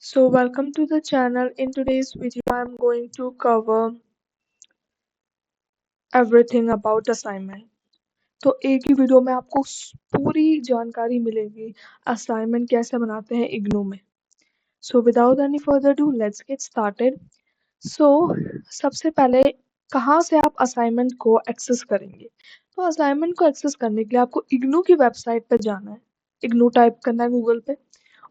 So welcome to the channel. In today's video, I'm going to cover everything about assignment. तो एक ही video में आपको पूरी जानकारी मिलेगी असाइनमेंट कैसे बनाते हैं इग्नू में. So without any further ado, let's get started. So सबसे पहले कहाँ से आप असाइनमेंट को एक्सेस करेंगे? तो असाइनमेंट को एक्सेस करने के लिए आपको इग्नू की वेबसाइट पे जाना है. इग्नू टाइप करना है गूगल पे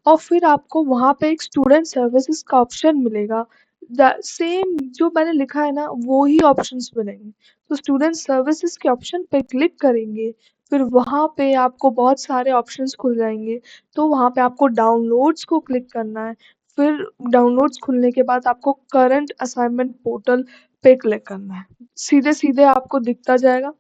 और फिर आपको वहाँ पे एक स्टूडेंट सर्विसेज का ऑप्शन मिलेगा. सेम जो मैंने लिखा है ना वो ही ऑप्शंस मिलेंगे. तो स्टूडेंट सर्विसेज के ऑप्शन पे क्लिक करेंगे, फिर वहाँ पे आपको बहुत सारे ऑप्शंस खुल जाएंगे. तो वहाँ पे आपको डाउनलोड्स को क्लिक करना है. फिर डाउनलोड्स खुलने के बाद आपको करंट असाइनमेंट पोर्टल पे क्लिक करना है. सीधे सीधे आपको दिखता जाएगा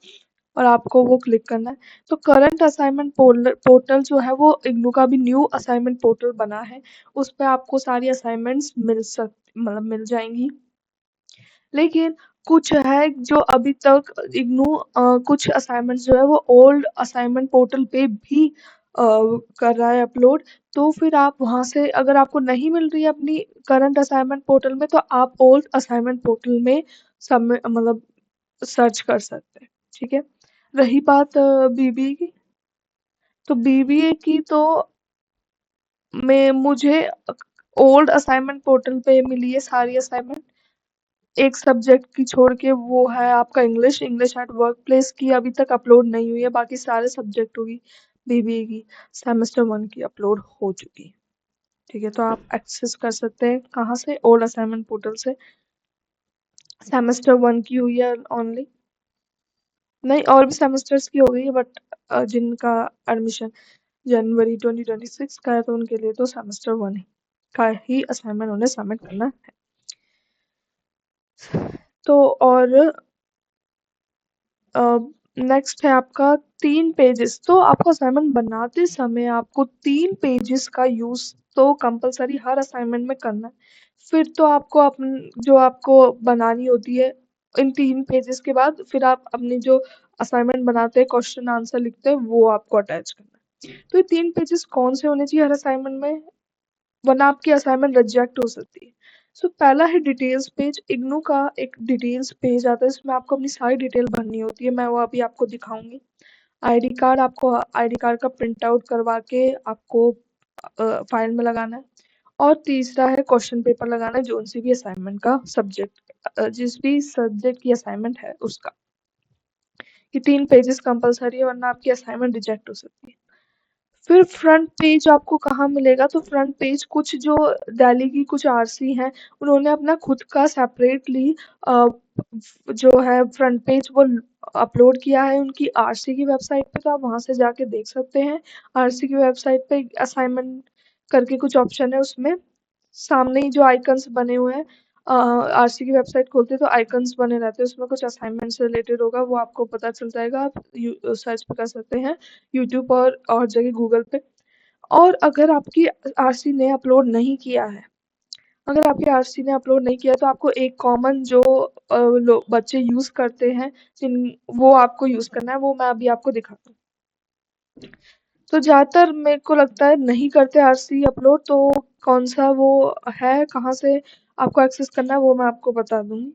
और आपको वो क्लिक करना है. तो करंट असाइनमेंट पोर्टल जो है वो इग्नू का भी न्यू असाइनमेंट पोर्टल बना है. उस पे आपको सारी असाइनमेंट्स मिल जाएंगी. लेकिन कुछ है जो अभी तक इग्नू कुछ असाइनमेंट्स जो है वो ओल्ड असाइनमेंट पोर्टल पे भी कर रहा है अपलोड. तो फिर आप वहां से अगर आपको नहीं मिल रही है अपनी करंट असाइनमेंट पोर्टल में तो आप ओल्ड असाइनमेंट पोर्टल में सबमिट मतलब सर्च कर सकते हैं. ठीक है. रही बात बीबीए की, तो बीबीए की तो मैं मुझे ओल्ड असाइनमेंट पोर्टल पे मिली है सारी असाइनमेंट. एक सब्जेक्ट की छोड़ के वो है आपका English English at work place की अभी तक अपलोड नहीं हुई है. बाकी सारे सब्जेक्टों की बीबीए की सेमेस्टर 1 की अपलोड हो चुकी है. ठीक है. तो आप एक्सेस कर सकते हैं कहाँ से? ओल्ड असाइनमेंट पोर्टल से. सेमेस्टर 1 की हुई है ओनली, नहीं और भी सेमेस्टर्स की हो गई है बट जिनका एडमिशन जनवरी 2026 का है तो उनके लिए तो सेमेस्टर 1 का ही असाइनमेंट उन्हें सबमिट करना है. तो और नेक्स्ट है आपका 3 पेजेस. तो आपको असाइनमेंट बनाते समय आपको 3 पेजेस का यूज तो कंपलसरी हर असाइनमेंट में करना है. फिर तो आपको अपन जो आपको बनानी होती है इन 3 पेजेस के बाद फिर आप अपनी जो असाइनमेंट बनाते हैं क्वेश्चन आंसर लिखते हैं वो आपको अटैच करना है. तो ये 3 पेजेस कौन से होने चाहिए हर असाइनमेंट में, वरना आपकी असाइनमेंट रिजेक्ट हो सकती है. सो पहला है डिटेल्स पेज. इग्नू का एक डिटेल्स पेज आता है, इसमें आपको अपनी सारी डिटेल भरनी होती है. मैं वो अभी आपको दिखाऊंगी. आईडी कार्ड, आपको आईडी कार्ड का प्रिंट आउट करवा के आपको फाइल में लगाना है. और तीसरा है क्वेश्चन पेपर लगाना है जो सी भी असाइनमेंट का सब्जेक्ट जिस भी सब्जेक्ट की असाइनमेंट है उसका. ये 3 पेजेस कंपलसरी है वरना आपकी असाइनमेंट रिजेक्ट हो सकती है. फिर फ्रंट पेज आपको कहाँ मिलेगा? तो फ्रंट पेज कुछ जो दिल्ली की कुछ आरसी हैं उन्होंने अपना खुद का सेपरेटली जो है फ्रंट पेज वो अपलोड किया है उनकी आरसी की वेबसाइट पे. तो आप वहां से जाके देख सकते हैं. आरसी की वेबसाइट पे असाइनमेंट करके कुछ ऑप्शन है, उसमें सामने ही जो आइकन्स बने हुए हैं आरसी की वेबसाइट खोलते हैं तो आइकन्स बने रहते हैं, उसमें कुछ असाइनमेंट से रिलेटेड होगा वो आपको पता चल जाएगा. आप सर्च भी कर सकते हैं यूट्यूब और जगह गूगल पे. और अगर आपकी आरसी ने अपलोड नहीं किया है, अगर आपकी आरसी ने अपलोड नहीं किया तो आपको एक कॉमन जो बच्चे यूज करते हैं जिन वो आपको यूज करना है. वो मैं अभी आपको दिखाता हूँ. तो ज्यादातर मेरे को लगता है नहीं करते आरसी अपलोड. तो कौन सा वो है, कहाँ से आपको एक्सेस करना है वो मैं आपको बता दूंगी.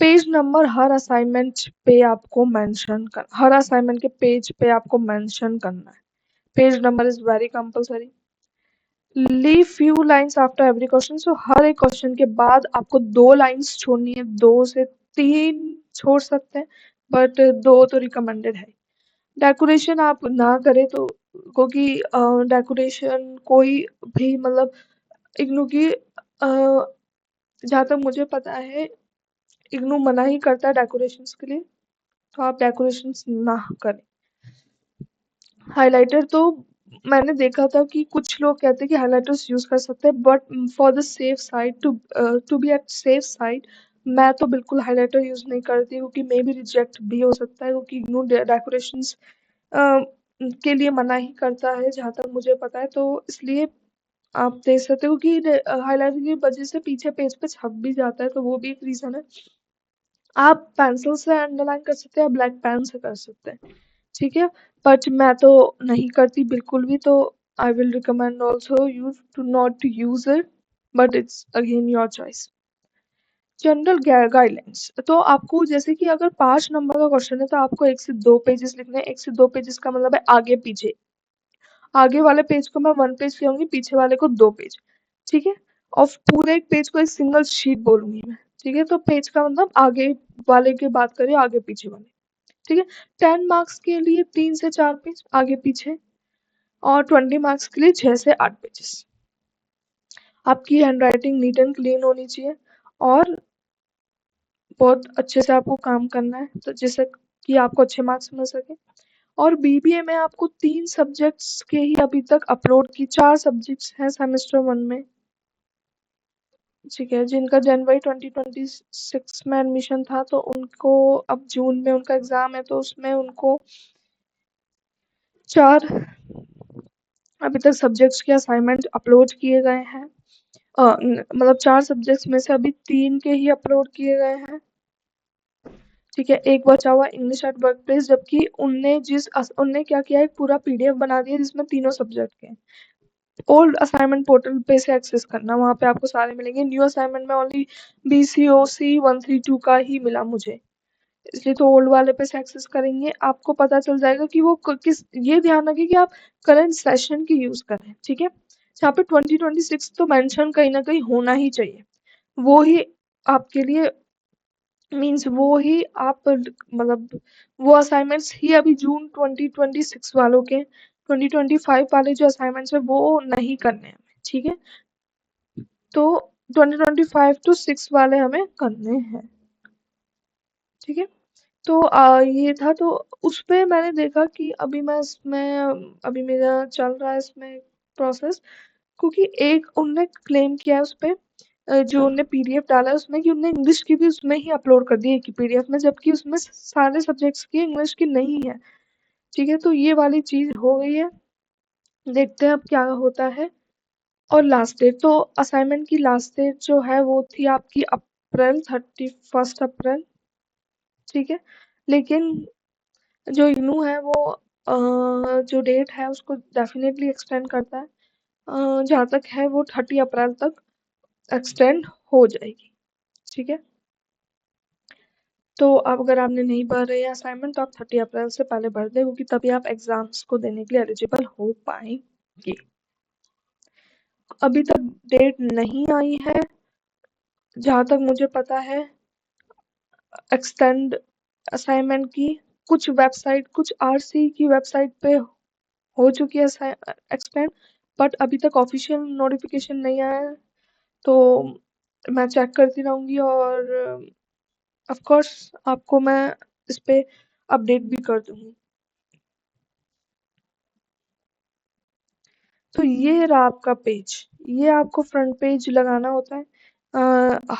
पेज नंबर हर असाइनमेंट पे आपको मेंशन कर हर असाइनमेंट के पेज पे आपको मेंशन करना है. Page number is very compulsory. Leave few lines after every question. So हर एक क्वेश्चन के बाद आपको 2 लाइंस छोड़नी है. 2 से 3 छोड़ सकते हैं बट 2 तो रिकमेंडेड है. डेकोरेशन आप ना करें तो, क्योंकि डेकोरेशन कोई भी मतलब इग्नू की जहाँ तक मुझे पता है इग्नू मना ही करता है डेकोरेशंस के लिए. तो आप डेकोरेशंस ना करें. हाइलाइटर तो मैंने देखा था कि कुछ लोग कहते हैं कि हाइलाइटर्स यूज कर सकते हैं but for the safe side to be at safe side मैं तो बिल्कुल हाइलाइटर यूज नहीं करती क्योंकि मे भी रिजेक्ट भी हो सकता है क्योंकि इग्नू डेकोरेशंस के लिए मना ही करता है जहाँ तक मुझे पता है. तो इसलिए आप देख सकते हो कि हाइलाइटर की वजह से पीछे पेज पे छप भी जाता है तो वो भी एक रीजन है. आप पेंसिल से अंडरलाइन कर सकते हैं या ब्लैक पेन से कर सकते हैं. ठीक है. बट मैं तो नहीं करती बिल्कुल भी. तो I will recommend also you to not to use it, but it's again your choice. General guidelines तो आपको जैसे कि अगर 5 नंबर का क्वेश्चन है तो आपको 1 से 2 पेजेस लिखने हैं। 1 से 2 पेजेस का मतलब है आगे पीछे। आगे वाले पेज को मैं 1 पेज कहूँगी, पीछे वाले को 2 पेज, ठीक है? और पूरे एक पेज को एक सिंगल शीट बोलूँगी मैं, ठीक है? तो पेज का मतलब आगे वाले की बात करें, आगे पीछे वाले, ठीक है? 10 मार्क्स के लिए 3 से 4 पेज आगे पीछे और 20 मार्क्स के लिए 6 से 8 पेजेस। आपकी हैंडराइटिंग नीट एंड क्लीन होनी चाहिए और बहुत अच्छे से आपको काम करना है, तो जिससे कि आपको अच्छे मार्क्स मिल सके। और बीबीए में आपको 3 सब्जेक्ट्स के ही अभी तक अपलोड की 4 सब्जेक्ट्स हैं सेमेस्टर 1 में, ठीक है? जिनका जनवरी 2026 में एडमिशन था, तो उनको अब जून में उनका एग्जाम है, तो उसमें उनको 4 अभी तक सब्जेक्ट्स के असाइनमेंट अपलोड किए गए हैं। मतलब 4 सब्जेक्ट्स में से अभी 3 के ही अपलोड किए गए हैं, ठीक है? एक बचा हुआ इंग्लिश एट वर्क प्लेस, जबकि उनने क्या किया है, एक पूरा पीडीएफ बना दिया जिसमें तीनों सब्जेक्ट के ओल्ड असाइनमेंट पोर्टल पे से एक्सेस करना, वहां पे आपको सारे मिलेंगे। न्यू असाइनमेंट में ओनली BCOC 132 का ही मिला मुझे, इसलिए तो ओल्ड वाले पे से एक्सेस करेंगे, आपको पता चल जाएगा कि वो किस। ये ध्यान रखिए कि आप करंट सेशन की यूज करें, ठीक है? यहाँ पे 2026 तो मेंशन कहीं ना कहीं होना ही चाहिए, वो ही आपके लिए मीन्स वो ही आप मतलब वो असाइनमेंट्स ही अभी जून 2026 वालों के, 2025 वाले जो असाइनमेंट्स है वो नहीं करने हैं, ठीक है? तो 2025 टू 6 वाले हमें करने हैं, ठीक है? तो ये था, तो उस पे मैंने देखा कि अभी मैं इसमें अभी मेरा चल रहा है इसमें प्रोसेस, क्योंकि एक उनने क्लेम किया है उस पे, जो उनने पीडीएफ डाला है उसमें, कि उनने इंग्लिश की भी उसमें ही अपलोड कर दी है एक ही पीडीएफ में, जबकि उसमें सारे सब्जेक्ट्स की इंग्लिश की नहीं है, ठीक है? तो ये वाली चीज हो गई है, देखते हैं अब क्या होता है। और लास्ट डेट तो असाइनमेंट की लास्ट डेट जो है वो थी आपकी अप्रैल 31 अप्रैल, ठीक है? लेकिन जो इग्नू है वो जो डेट है उसको डेफिनेटली एक्सटेंड करता है, जहाँ तक है वो 30 अप्रैल तक एक्सटेंड हो जाएगी, ठीक है? तो अब अगर आपने नहीं भर रहे हैं असाइनमेंट तो आप 30 अप्रैल से पहले भर दें, क्योंकि तभी आप एग्जाम्स को देने के लिए एलिजिबल हो पाएंगे। अभी तक डेट नहीं आई है जहाँ तक मुझे पता है एक्सटेंड असाइनमेंट की। कुछ वेबसाइट, कुछ आरसी की वेबसाइट पे हो चुकी है एक्सटेंड, बट अभी तक ऑफिशियल नोटिफिकेशन नहीं आया है, तो मैं चेक करती रहूंगी और ऑफ कोर्स आपको मैं इस पे अपडेट भी कर दूंगी। तो ये रहा आपका पेज, ये आपको फ्रंट पेज लगाना होता है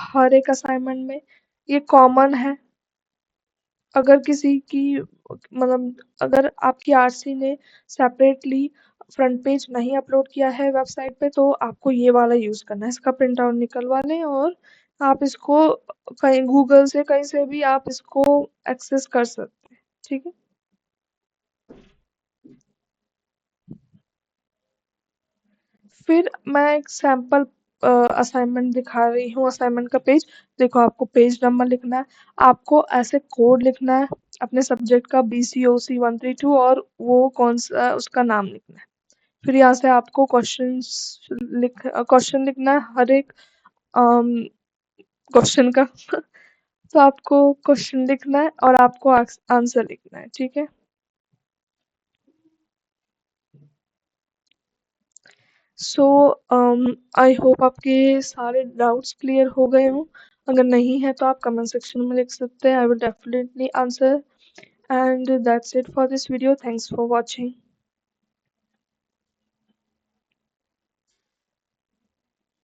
हर एक असाइनमेंट में, ये कॉमन है। अगर किसी की मतलब अगर आपकी आरसी ने सेपरेटली फ्रंट पेज नहीं अपलोड किया है वेबसाइट पे, तो आपको ये वाला यूज करना है, इसका प्रिंट आउट निकलवा लें और आप इसको कहीं गूगल से कहीं से भी आप इसको एक्सेस कर सकते हैं, ठीक है? फिर मैं एक सैंपल असाइनमेंट दिखा रही हूँ, असाइनमेंट का पेज देखो। आपको पेज नंबर लिखना है, आपको ऐसे कोड लिखना है अपने सब्जेक्ट का BCOC 132 और वो कौन सा उसका नाम लिखना है। फिर यहाँ से आपको क्वेश्चन लिखना है हर एक क्वेश्चन का तो आपको क्वेश्चन लिखना है और आपको आंसर लिखना है, ठीक है? सो आई होप आपके सारे डाउट्स क्लियर हो गए हों। अगर नहीं है तो आप कमेंट सेक्शन में लिख सकते हैं, I will definitely answer. And that's it for this video, thanks for watching.